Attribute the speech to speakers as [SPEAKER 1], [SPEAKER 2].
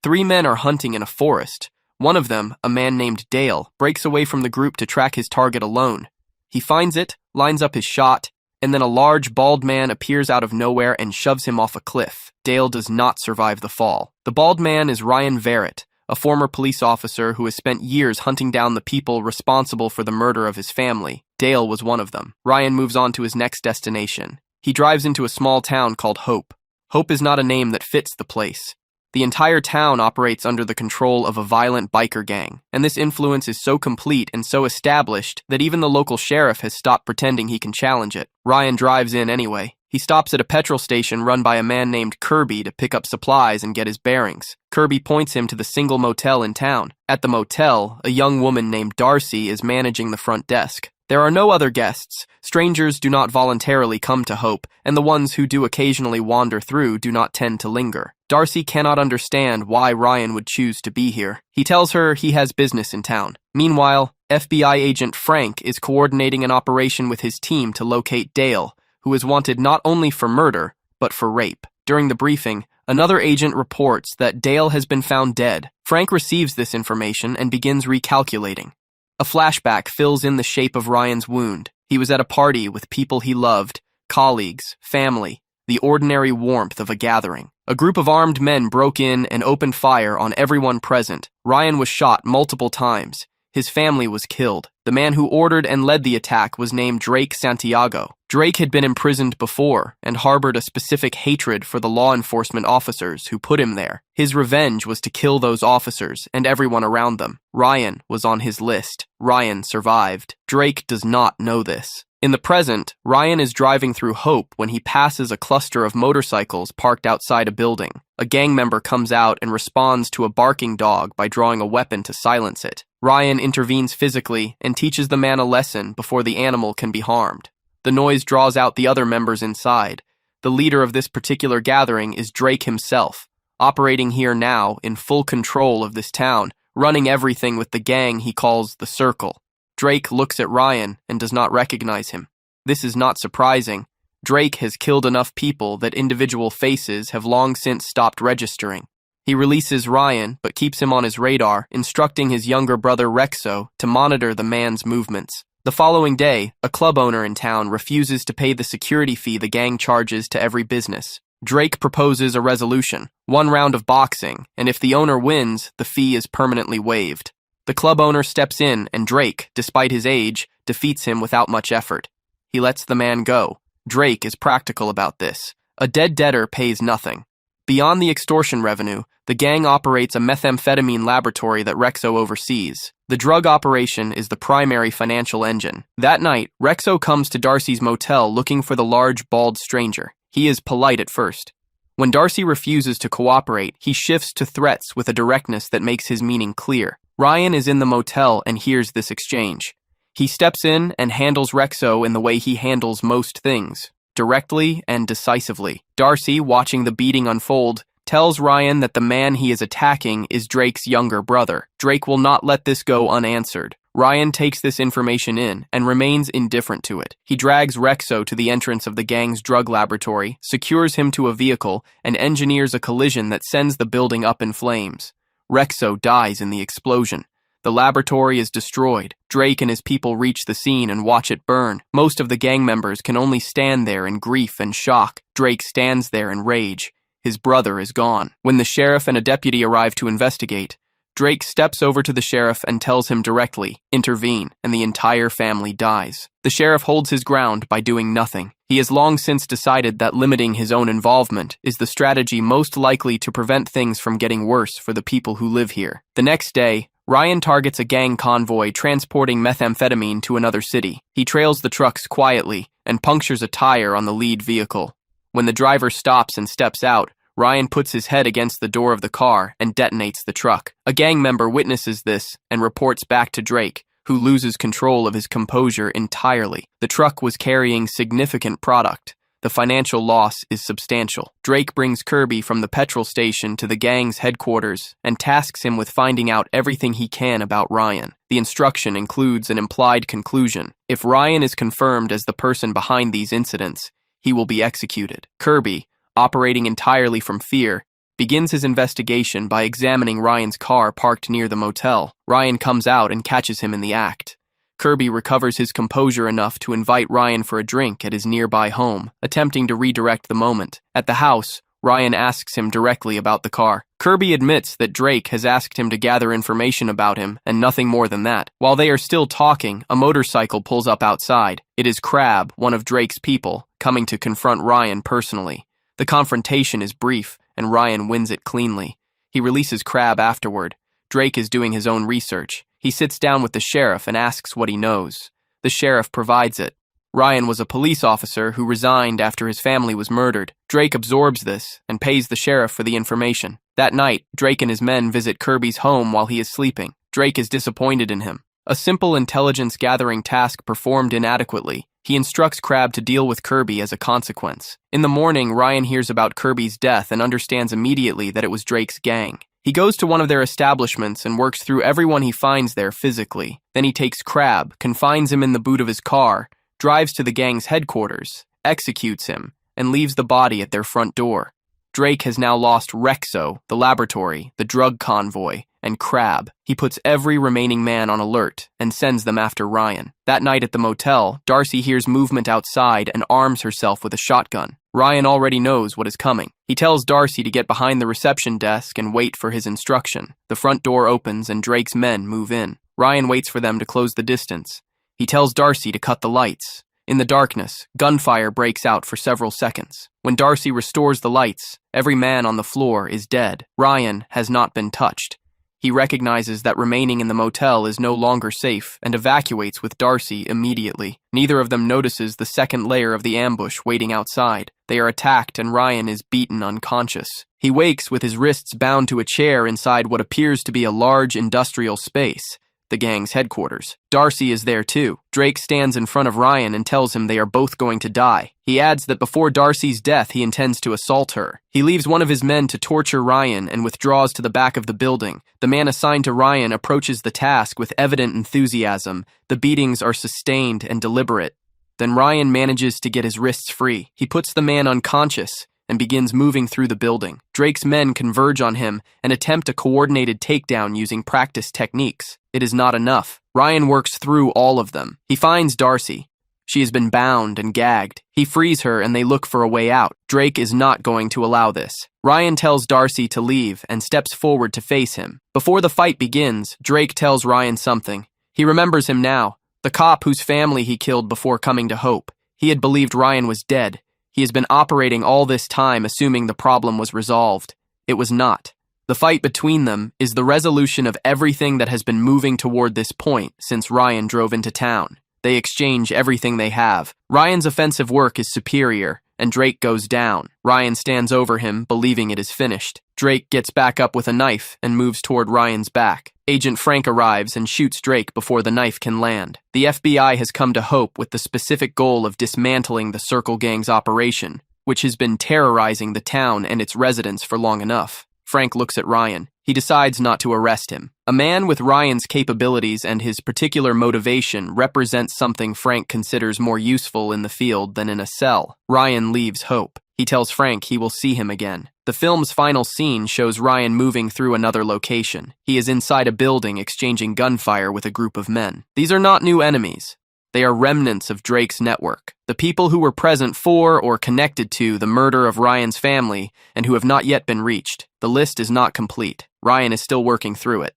[SPEAKER 1] Three men are hunting in a forest. One of them, a man named Dale, breaks away from the group to track his target alone. He finds it, lines up his shot, and then a large, bald man appears out of nowhere and shoves him off a cliff. Dale does not survive the fall. The bald man is Ryan Verrett, a former police officer who has spent years hunting down the people responsible for the murder of his family. Dale was one of them. Ryan moves on to his next destination. He drives into a small town called Hope. Hope is not a name that fits the place. The entire town operates under the control of a violent biker gang, and this influence is so complete and so established that even the local sheriff has stopped pretending he can challenge it. Ryan drives in anyway. He stops at a petrol station run by a man named Kirby to pick up supplies and get his bearings. Kirby points him to the single motel in town. At the motel, a young woman named Darcy is managing the front desk. There are no other guests. Strangers do not voluntarily come to Hope, and the ones who do occasionally wander through do not tend to linger. Darcy cannot understand why Ryan would choose to be here. He tells her he has business in town. Meanwhile, FBI agent Frank is coordinating an operation with his team to locate Dale, who is wanted not only for murder, but for rape. During the briefing, another agent reports that Dale has been found dead. Frank receives this information and begins recalculating. A flashback fills in the shape of Ryan's wound. He was at a party with people he loved, colleagues, family, the ordinary warmth of a gathering. A group of armed men broke in and opened fire on everyone present. Ryan was shot multiple times. His family was killed. The man who ordered and led the attack was named Drake Santiago. Drake had been imprisoned before and harbored a specific hatred for the law enforcement officers who put him there. His revenge was to kill those officers and everyone around them. Ryan was on his list. Ryan survived. Drake does not know this. In the present, Ryan is driving through Hope when he passes a cluster of motorcycles parked outside a building. A gang member comes out and responds to a barking dog by drawing a weapon to silence it. Ryan intervenes physically and teaches the man a lesson before the animal can be harmed. The noise draws out the other members inside. The leader of this particular gathering is Drake himself, operating here now in full control of this town, running everything with the gang he calls the Circle. Drake looks at Ryan and does not recognize him. This is not surprising. Drake has killed enough people that individual faces have long since stopped registering. He releases Ryan, but keeps him on his radar, instructing his younger brother Rexo to monitor the man's movements. The following day, a club owner in town refuses to pay the security fee the gang charges to every business. Drake proposes a resolution, 1 round of boxing, and if the owner wins, the fee is permanently waived. The club owner steps in, and Drake, despite his age, defeats him without much effort. He lets the man go. Drake is practical about this. A dead debtor pays nothing. Beyond the extortion revenue, the gang operates a methamphetamine laboratory that Rexo oversees. The drug operation is the primary financial engine. That night, Rexo comes to Darcy's motel looking for the large, bald stranger. He is polite at first. When Darcy refuses to cooperate, he shifts to threats with a directness that makes his meaning clear. Ryan is in the motel and hears this exchange. He steps in and handles Rexo in the way he handles most things, directly and decisively. Darcy, watching the beating unfold, tells Ryan that the man he is attacking is Drake's younger brother. Drake will not let this go unanswered. Ryan takes this information in and remains indifferent to it. He drags Rexo to the entrance of the gang's drug laboratory, secures him to a vehicle, and engineers a collision that sends the building up in flames. Rexo dies in the explosion. The laboratory is destroyed. Drake and his people reach the scene and watch it burn. Most of the gang members can only stand there in grief and shock. Drake stands there in rage. His brother is gone. When the sheriff and a deputy arrive to investigate, Drake steps over to the sheriff and tells him directly, intervene, and the entire family dies. The sheriff holds his ground by doing nothing. He has long since decided that limiting his own involvement is the strategy most likely to prevent things from getting worse for the people who live here. The next day, Ryan targets a gang convoy transporting methamphetamine to another city. He trails the trucks quietly and punctures a tire on the lead vehicle. When the driver stops and steps out, Ryan puts his head against the door of the car and detonates the truck. A gang member witnesses this and reports back to Drake, who loses control of his composure entirely. The truck was carrying significant product. The financial loss is substantial. Drake brings Kirby from the petrol station to the gang's headquarters and tasks him with finding out everything he can about Ryan. The instruction includes an implied conclusion. If Ryan is confirmed as the person behind these incidents, he will be executed. Kirby, operating entirely from fear, begins his investigation by examining Ryan's car parked near the motel. Ryan comes out and catches him in the act. Kirby recovers his composure enough to invite Ryan for a drink at his nearby home, attempting to redirect the moment. At the house, Ryan asks him directly about the car. Kirby admits that Drake has asked him to gather information about him, and nothing more than that. While they are still talking, a motorcycle pulls up outside. It is Crab, one of Drake's people, coming to confront Ryan personally. The confrontation is brief, and Ryan wins it cleanly. He releases Crab afterward. Drake is doing his own research. He sits down with the sheriff and asks what he knows. The sheriff provides it. Ryan was a police officer who resigned after his family was murdered. Drake absorbs this and pays the sheriff for the information. That night, Drake and his men visit Kirby's home while he is sleeping. Drake is disappointed in him. A simple intelligence-gathering task performed inadequately. He instructs Crab to deal with Kirby as a consequence. In the morning, Ryan hears about Kirby's death and understands immediately that it was Drake's gang. He goes to one of their establishments and works through everyone he finds there physically. Then he takes Crab, confines him in the boot of his car, drives to the gang's headquarters, executes him, and leaves the body at their front door. Drake has now lost Rexo, the laboratory, the drug convoy, and Crab. He puts every remaining man on alert and sends them after Ryan. That night at the motel, Darcy hears movement outside and arms herself with a shotgun. Ryan already knows what is coming. He tells Darcy to get behind the reception desk and wait for his instruction. The front door opens and Drake's men move in. Ryan waits for them to close the distance. He tells Darcy to cut the lights. In the darkness, gunfire breaks out for several seconds. When Darcy restores the lights, every man on the floor is dead. Ryan has not been touched. He recognizes that remaining in the motel is no longer safe and evacuates with Darcy immediately. Neither of them notices the second layer of the ambush waiting outside. They are attacked and Ryan is beaten unconscious. He wakes with his wrists bound to a chair inside what appears to be a large industrial space, the gang's headquarters. Darcy is there too. Drake stands in front of Ryan and tells him they are both going to die. He adds that before Darcy's death he intends to assault her. He leaves one of his men to torture Ryan and withdraws to the back of the building. The man assigned to Ryan approaches the task with evident enthusiasm. The beatings are sustained and deliberate. Then Ryan manages to get his wrists free. He puts the man unconscious and begins moving through the building. Drake's men converge on him and attempt a coordinated takedown using practiced techniques. It is not enough. Ryan works through all of them. He finds Darcy. She has been bound and gagged. He frees her and they look for a way out. Drake is not going to allow this. Ryan tells Darcy to leave and steps forward to face him. Before the fight begins, Drake tells Ryan something. He remembers him now, the cop whose family he killed before coming to Hope. He had believed Ryan was dead. He has been operating all this time assuming the problem was resolved. It was not. The fight between them is the resolution of everything that has been moving toward this point since Ryan drove into town. They exchange everything they have. Ryan's offensive work is superior, and Drake goes down. Ryan stands over him, believing it is finished. Drake gets back up with a knife and moves toward Ryan's back. Agent Frank arrives and shoots Drake before the knife can land. The FBI has come to Hope with the specific goal of dismantling the Circle Gang's operation, which has been terrorizing the town and its residents for long enough. Frank looks at Ryan. He decides not to arrest him. A man with Ryan's capabilities and his particular motivation represents something Frank considers more useful in the field than in a cell. Ryan leaves Hope. He tells Frank he will see him again. The film's final scene shows Ryan moving through another location. He is inside a building exchanging gunfire with a group of men. These are not new enemies. They are remnants of Drake's network, the people who were present for or connected to the murder of Ryan's family and who have not yet been reached. The list is not complete. Ryan is still working through it.